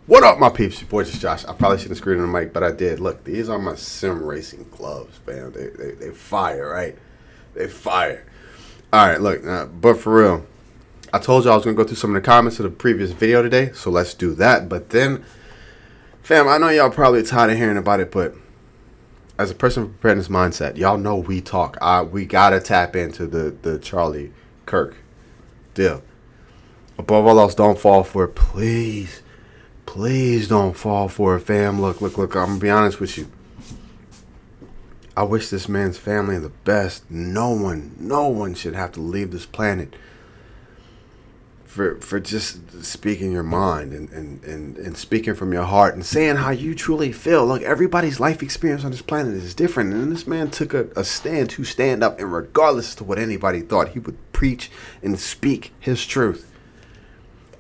What up, my peeps? Your boy, just Josh. I probably shouldn't scream on the mic, but I did. Look, these are my sim racing gloves, fam. They fire, right? They fire. All right, look, but for real, I told you I was going to go through some of the comments of the previous video today, so let's do that. But then, fam, I know y'all probably tired of hearing about it, but as a person with preparedness mindset, y'all know we talk. We got to tap into the Charlie Kirk deal. Above all else, don't fall for it, please. Please don't fall for it, fam. Look. I'm going to be honest with you. I wish this man's family the best. No one should have to leave this planet for just speaking your mind and speaking from your heart and saying how you truly feel. Look, everybody's life experience on this planet is different. And this man took a stand to stand up, and regardless of what anybody thought, he would preach and speak his truth.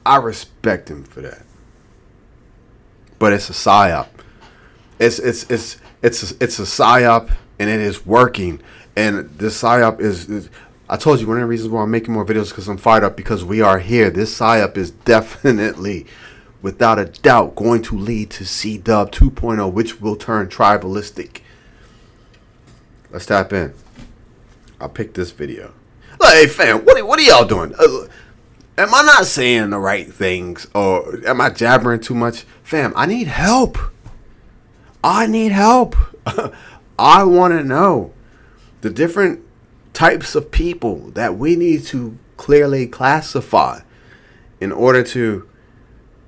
I respect him for that. But it's a psyop. It's a psyop, and it is working. And this psyop is I told you one of the reasons why I'm making more videos because I'm fired up, because we are here. This psyop is definitely, without a doubt, going to lead to C-Dub 2.0, which will turn tribalistic. Let's tap in. I'll pick this video. Look, hey fam, what are y'all doing? Am I not saying the right things, or am I jabbering too much? Fam, I need help. I want to know the different types of people that we need to clearly classify in order to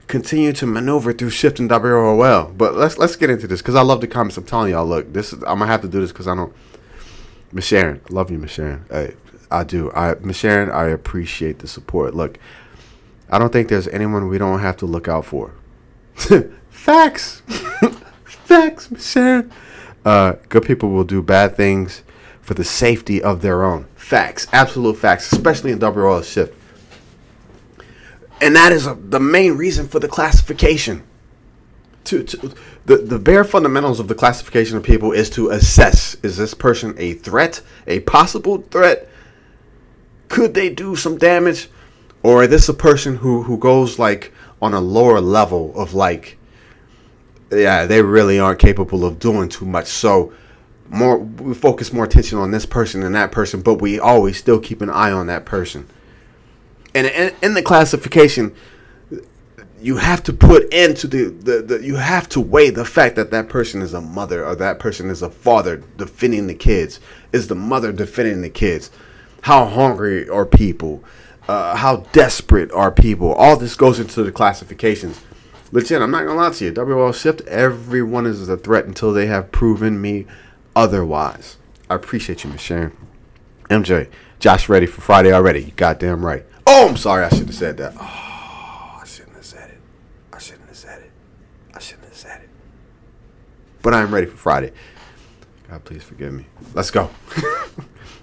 continue to maneuver through shift and WOL. But let's get into this, because I love the comments. I'm telling y'all, look, I'm gonna have to do this because I don't. Miss Sharon, I love you, Miss Sharon. I do. Miss Sharon, I appreciate the support. Look, I don't think there's anyone we don't have to look out for. Facts. Facts, Miss Sharon. Good people will do bad things for the safety of their own. Facts. Absolute facts, especially in WOL shift. And that is the main reason for the classification. The bare fundamentals of the classification of people is to assess, is this person a threat, a possible threat? Could they do some damage? Or is this a person who goes like on a lower level of like, yeah, they really aren't capable of doing too much. So we focus more attention on this person than that person, but we always still keep an eye on that person. And in the classification, you have to put into you have to weigh the fact that person is a mother, or that person is a father defending the kids. Is the mother defending the kids? How hungry are people? How desperate are people? All this goes into the classifications. Legit, I'm not going to lie to you. WL Shift, everyone is a threat until they have proven me otherwise. I appreciate you, Miss Sharon. MJ, Josh ready for Friday already. You goddamn right. Oh, I'm sorry. I should have said that. Oh, I shouldn't have said it. But I'm ready for Friday. God, please forgive me. Let's go.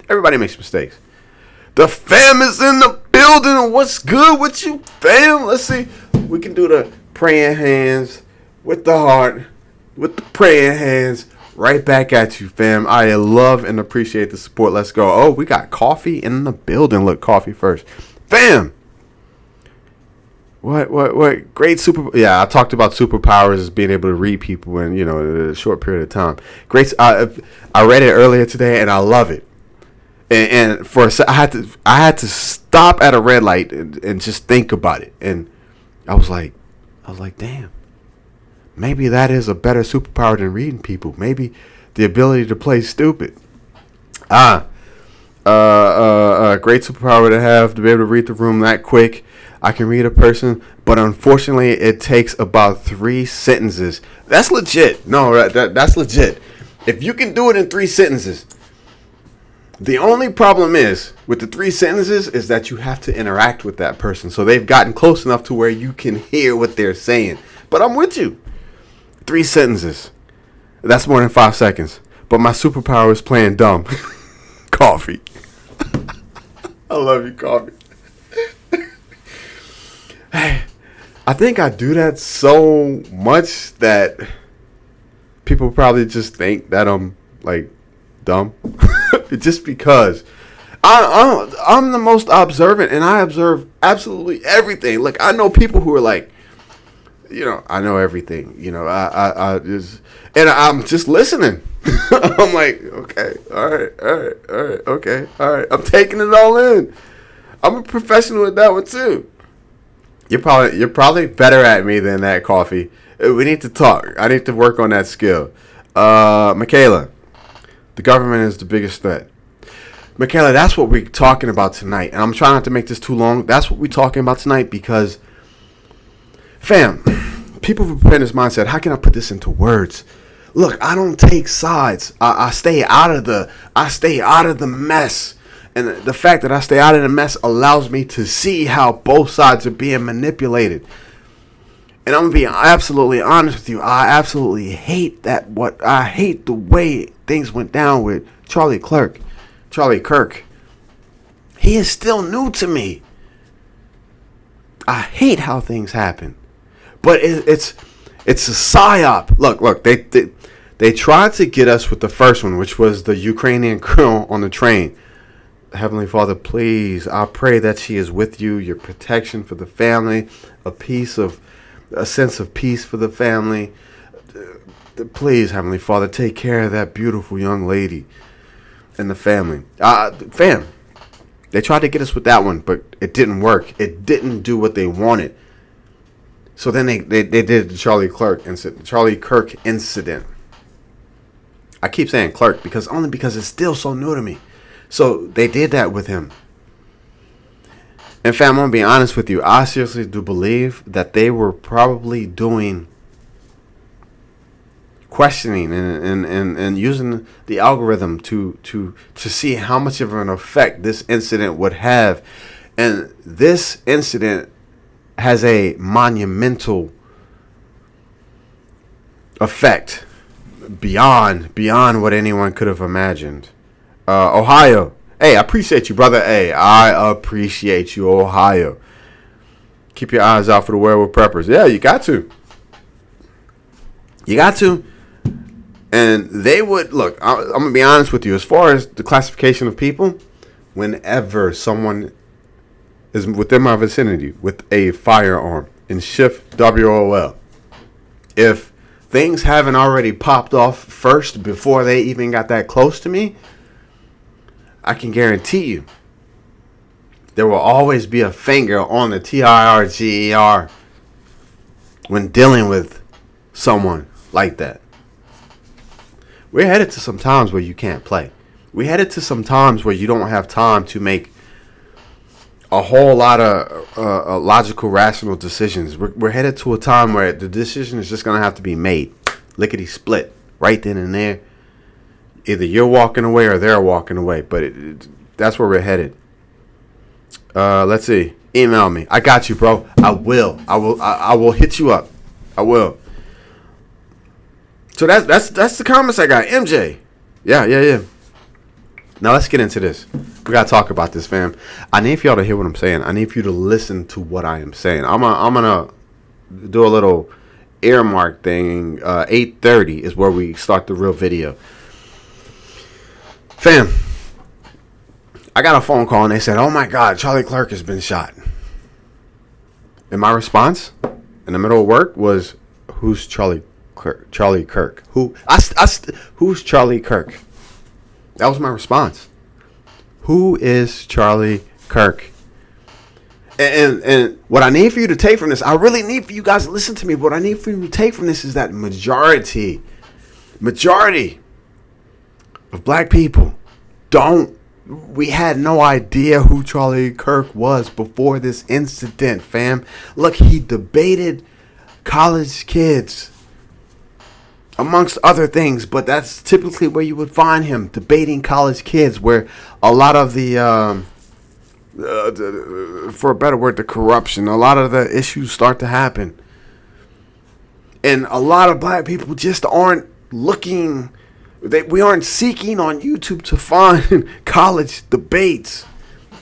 Everybody makes mistakes. The fam is in the building. What's good with you, fam? Let's see. We can do the praying hands with the heart, with the praying hands. Right back at you, fam. I love and appreciate the support. Let's go. Oh, we got coffee in the building. Look, coffee first. Fam. What? Great super. Yeah, I talked about superpowers as being able to read people in, a short period of time. Great. I read it earlier today, and I love it. And I had to stop at a red light and just think about it. And I was like, damn. Maybe that is a better superpower than reading people. Maybe the ability to play stupid. Great superpower to have, to be able to read the room that quick. I can read a person, but unfortunately, it takes about 3 sentences. That's legit. No, that's legit. If you can do it in 3 sentences, the only problem is with the 3 sentences is that you have to interact with that person. So they've gotten close enough to where you can hear what they're saying. But I'm with you. 3 sentences. That's more than 5 seconds. But my superpower is playing dumb. Coffee. I love you, coffee. I think I do that so much that people probably just think that I'm like dumb. Just because I'm the most observant, and I observe absolutely everything. Like, I know people who are like I know everything. I just, and I'm just listening. I'm like, okay, all right, okay, all right. I'm taking it all in. I'm a professional at that one too. You're probably better at me than that, Coffee. We need to talk. I need to work on that skill. Michaela, the government is the biggest threat. Michaela, that's what we're talking about tonight. And I'm trying not to make this too long. That's what we're talking about tonight because, fam, people have been in this mindset. How can I put this into words? Look, I don't take sides. I stay out of the mess. And the fact that I stay out of the mess allows me to see how both sides are being manipulated. And I'm going to be absolutely honest with you. I absolutely hate I hate the way things went down with Charlie Kirk. He is still new to me. I hate how things happen. But it's a psyop. Look, they tried to get us with the first one, which was the Ukrainian girl on the train. Heavenly Father, please, I pray that she is with you, your protection for the family, a sense of peace for the family. Please, Heavenly Father, take care of that beautiful young lady and the family. Fam, they tried to get us with that one, but it didn't work. It didn't do what they wanted. So then they did the Charlie Kirk incident. I keep saying Clark because it's still so new to me. So they did that with him. And fam, I'm going to be honest with you. I seriously do believe that they were probably doing questioning and using the algorithm to see how much of an effect this incident would have. And this incident has a monumental effect beyond what anyone could have imagined. Ohio. Hey, I appreciate you, brother. Hey, I appreciate you, Ohio. Keep your eyes out for the werewolf preppers. Yeah, you got to. You got to. And they would, look, I'm going to be honest with you. As far as the classification of people, whenever someone is within my vicinity with a firearm in shift WOL, if things haven't already popped off first before they even got that close to me, I can guarantee you there will always be a finger on the TIRGER when dealing with someone like that. We're headed to some times where you can't play. We're headed to some times where you don't have time to make a whole lot of logical, rational decisions. We're headed to a time where the decision is just going to have to be made. Lickety split. Right then and there. Either you're walking away or they're walking away. But that's where we're headed. Let's see. Email me. I got you, bro. I will hit you up. I will. So that's the comments I got. MJ. Yeah. Now let's get into this. We gotta talk about this, fam. I need for y'all to hear what I'm saying. I need for you to listen to what I am saying. I'm gonna do a little earmark thing. 8:30 is where we start the real video. Fam, I got a phone call and they said, "Oh my God, Charlie Kirk has been shot." And my response in the middle of work was, "Who's Charlie Kirk? Charlie Kirk? Who's Charlie Kirk?" That was my response. Who is Charlie Kirk? And what I need for you to take from this, I really need for you guys to listen to me. What I need for you to take from this is that majority of black people we had no idea who Charlie Kirk was before this incident, fam. Look, he debated college kids, amongst other things, but that's typically where you would find him, debating college kids, where a lot of for a better word, the corruption, a lot of the issues start to happen. And a lot of black people just aren't looking, we aren't seeking on YouTube to find college debates.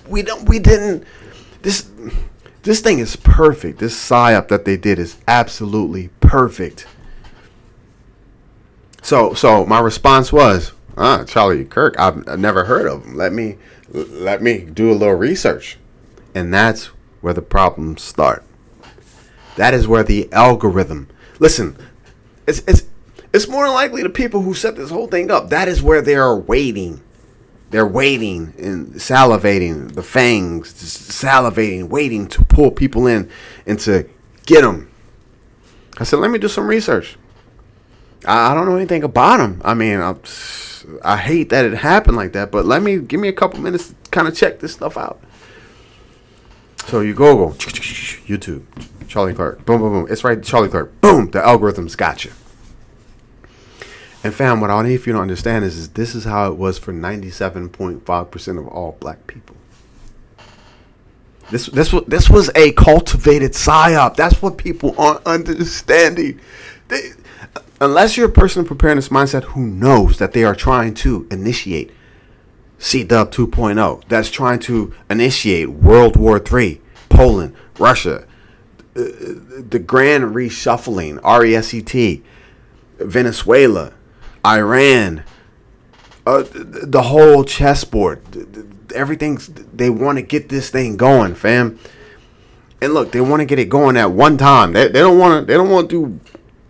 This thing is perfect. This psyop that they did is absolutely perfect. So my response was, Charlie Kirk, I've never heard of him. Let me do a little research. And that's where the problems start. That is where the algorithm. Listen, it's more likely the people who set this whole thing up. That is where they are waiting. They're waiting and salivating, the fangs, salivating, waiting to pull people in and to get them. I said, let me do some research. I don't know anything about them. I mean, I hate that it happened like that, but give me a couple minutes to kind of check this stuff out. So you Google YouTube, Charlie Kirk, boom, boom, boom. It's right, Charlie Kirk, boom. The algorithm's got you. And fam, what I need for you to understand is this is how it was for 97.5% of all black people. This was a cultivated psyop. That's what people aren't understanding. Unless you're a person preparing this mindset who knows that they are trying to initiate C-Dub 2.0, that's trying to initiate World War III, Poland, Russia, the grand reshuffling, RESET, Venezuela, Iran, the whole chessboard, everything. They want to get this thing going, fam. And look, they want to get it going at one time. They don't want to do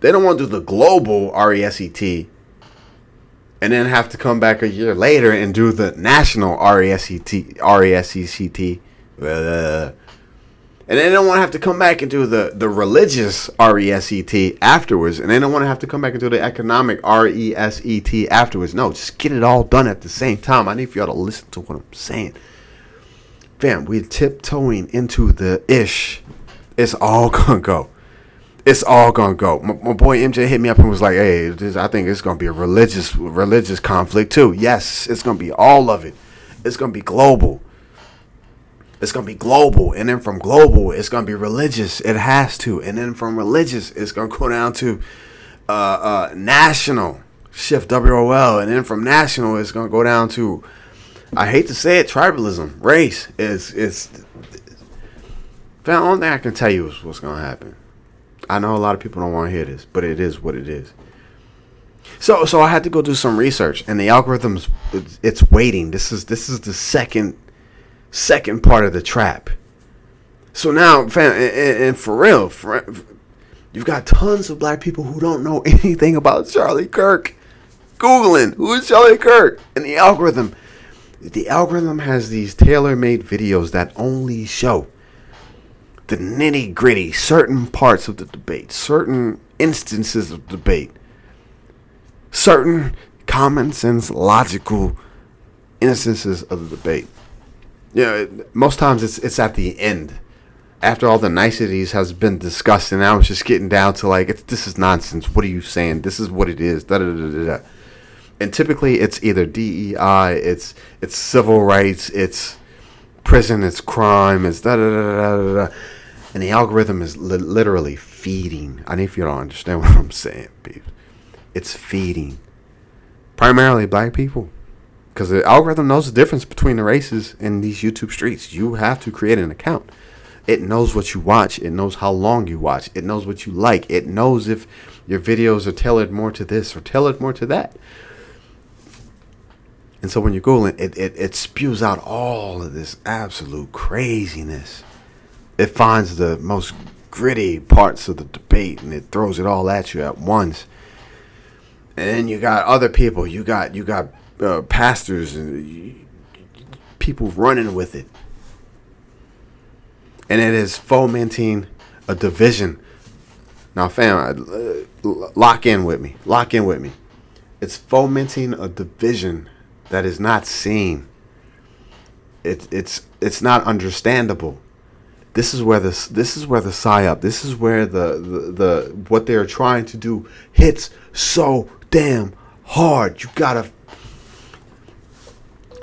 the global RESET and then have to come back a year later and do the national RESET. And they don't want to have to come back and do the religious RESET afterwards. And they don't want to have to come back and do the economic RESET afterwards. No, just get it all done at the same time. I need for y'all to listen to what I'm saying. Fam, we're tiptoeing into the ish. It's all going to go. It's all going to go. My boy MJ hit me up and was like, hey, I think it's going to be a religious conflict too. Yes, it's going to be all of it. It's going to be global. It's going to be global. And then from global, it's going to be religious. It has to. And then from religious, it's going to go down to national. Shift WOL. And then from national, it's going to go down to, I hate to say it, tribalism. Race. The only thing I can tell you is what's going to happen. I know a lot of people don't want to hear this, but it is what it is. So I had to go do some research, and the algorithms, it's waiting. This is the second part of the trap. So now, fam, and for real, you've got tons of black people who don't know anything about Charlie Kirk. Googling, who is Charlie Kirk? And the algorithm has these tailor-made videos that only show the nitty-gritty, certain parts of the debate, certain instances of debate, certain common sense, logical instances of the debate. Most times it's at the end, after all the niceties has been discussed, and now it's just getting down to like, this is nonsense. What are you saying? This is what it is. Da da da da da. And typically it's either DEI, it's civil rights, it's prison, it's crime, it's da da da da da da. And the algorithm is literally feeding. I need for you to understand what I'm saying, people. It's feeding primarily black people, because the algorithm knows the difference between the races in these YouTube streets. You have to create an account. It knows what you watch. It knows how long you watch. It knows what you like. It knows if your videos are tailored more to this or tailored more to that. And so when you Google it spews out all of this absolute craziness. It finds the most gritty parts of the debate and it throws it all at you at once. And then you got other people. You got pastors and people running with it. And it is fomenting a division. Now, fam, lock in with me. Lock in with me. It's fomenting a division that is not seen. It's not understandable. This is where the psyop. This is where the what they're trying to do hits so damn hard. You gotta.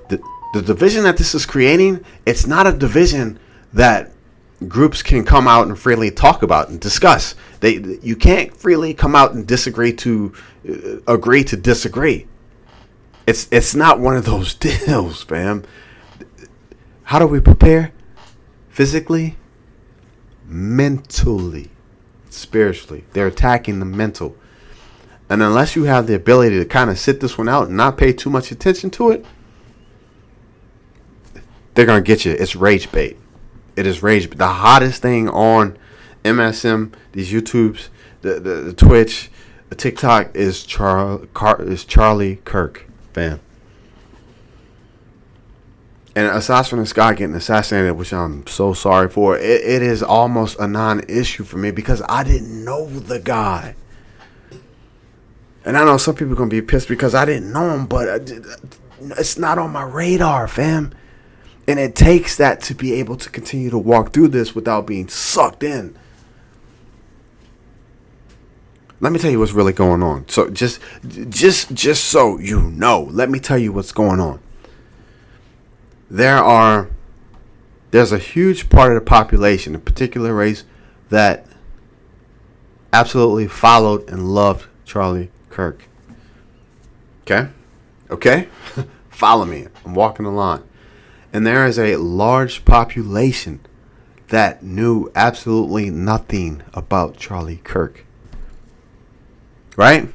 The division that this is creating, it's not a division that groups can come out and freely talk about and discuss. You can't freely come out and agree to disagree. It's not one of those deals, fam. How do we prepare? Physically, mentally, spiritually. They're attacking the mental. And unless you have the ability to kind of sit this one out and not pay too much attention to it, they're going to get you. It's rage bait. It is rage bait. The hottest thing on MSM, these YouTubes, the Twitch, the TikTok is Charlie Kirk, fam. And aside from this guy getting assassinated, which I'm so sorry for, it is almost a non-issue for me because I didn't know the guy. And I know some people are going to be pissed because I didn't know him, but it's not on my radar, fam. And it takes that to be able to continue to walk through this without being sucked in. Let me tell you what's really going on. So just so you know, let me tell you what's going on. There's a huge part of the population, a particular race, that absolutely followed and loved Charlie Kirk. Okay? Follow me. I'm walking the line. And there is a large population that knew absolutely nothing about Charlie Kirk. Right?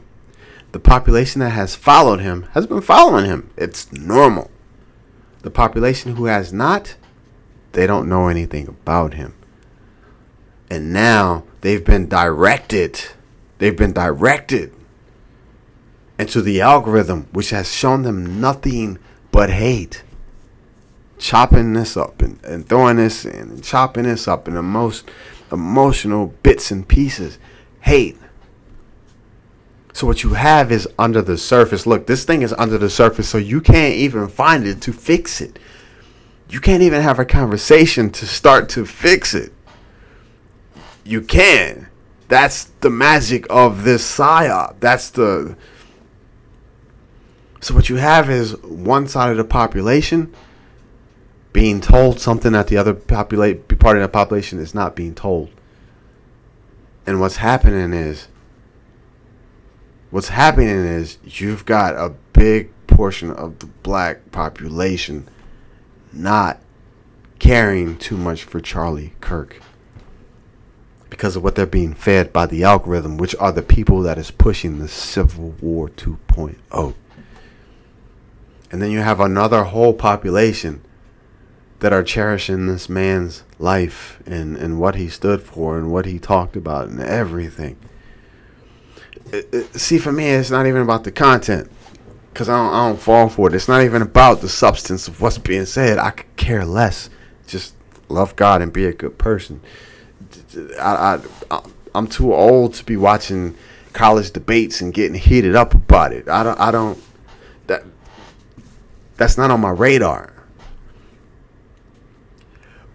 The population that has followed him has been following him. It's normal. The population who has not, they don't know anything about him. And now they've been directed. Into the algorithm, which has shown them nothing but hate. Chopping this up and throwing this in and chopping this up in the most emotional bits and pieces. Hate. So what you have is under the surface. Look, this thing is under the surface, so you can't even find it to fix it. You can't even have a conversation to start to fix it. You can. That's the magic of this psyop. So what you have is one side of the population being told something that the other part of the population is not being told. And what's happening is you've got a big portion of the black population not caring too much for Charlie Kirk because of what they're being fed by the algorithm, which are the people that is pushing the Civil War 2.0. And then you have another whole population that are cherishing this man's life and what he stood for and what he talked about and everything. See, for me, it's not even about the content, because I don't fall for it. It's not even about the substance of what's being said. I could care less. Just love God and be a good person. I'm too old to be watching college debates and getting heated up about it. That's not on my radar.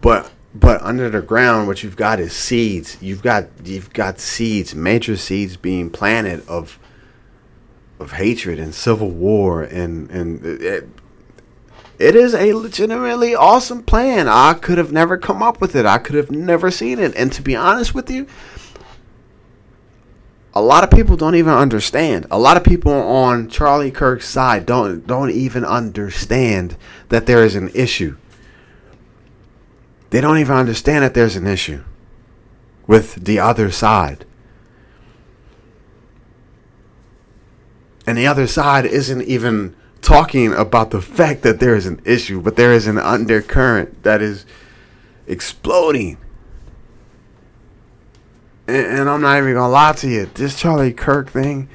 But under the ground, what you've got is seeds. You've got seeds, major seeds being planted of hatred and civil war, and it is a legitimately awesome plan. I could have never come up with it. I could have never seen it. And to be honest with you, a lot of people don't even understand. A lot of people on Charlie Kirk's side don't even understand that there is an issue. They don't even understand that there's an issue with the other side. And the other side isn't even talking about the fact that there is an issue, but there is an undercurrent that is exploding. And I'm not even going to lie to you. This Charlie Kirk thing,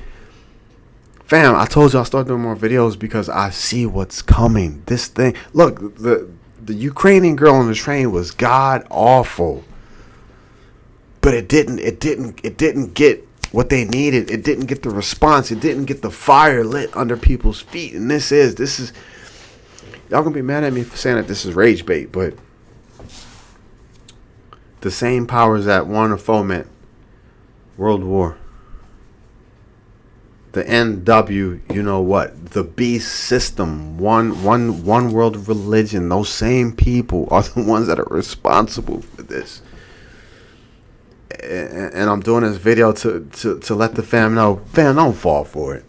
fam, I told you I'll start doing more videos because I see what's coming. This thing, look, the Ukrainian girl on the train was god awful, but it didn't get what they needed. It didn't get the response. It didn't get the fire lit under people's feet. And this is y'all gonna be mad at me for saying that this is rage bait, but the same powers that won or foment World War, the NW, you know what, the beast system, one world religion, those same people are the ones that are responsible for this. And I'm doing this video to let the fam know, fam, don't fall for it.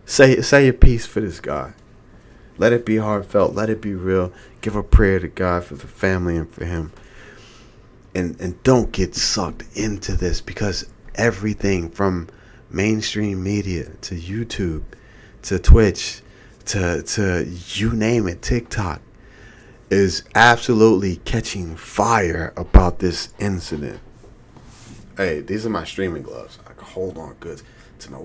Say your piece for this guy. Let it be heartfelt. Let it be real. Give a prayer to God for the family and for him. And don't get sucked into this, because everything from mainstream media to YouTube to Twitch to you name it, TikTok, is absolutely catching fire about this incident. Hey, these are my streaming gloves. I can hold on good to my.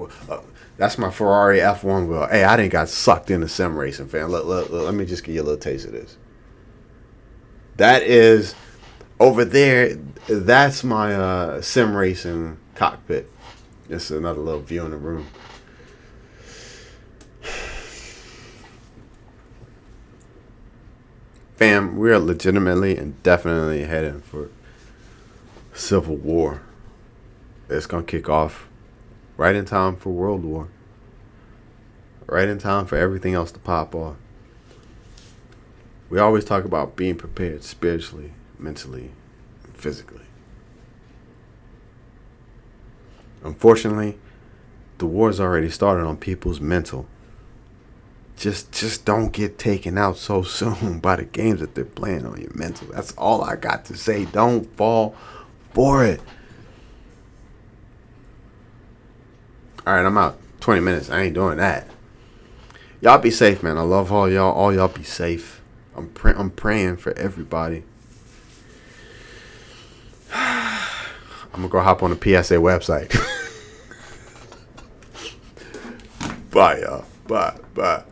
That's my Ferrari F1 wheel. Hey, I didn't got sucked into sim racing, fam. Let me just give you a little taste of this. That is over there. That's my sim racing cockpit. Just another little view in the room. Fam, we are legitimately and definitely heading for civil war. It's gonna kick off right in time for World War. Right in time for everything else to pop off. We always talk about being prepared spiritually, mentally, and physically. Unfortunately, the war's already started on people's mental. Just don't get taken out so soon by the games that they're playing on your mental. That's all I got to say. Don't fall for it. All right, I'm out. 20 minutes. I ain't doing that. Y'all be safe, man. I love all y'all. All y'all be safe. I'm praying for everybody. I'm gonna go hop on the PSA website. Bye, y'all. Bye.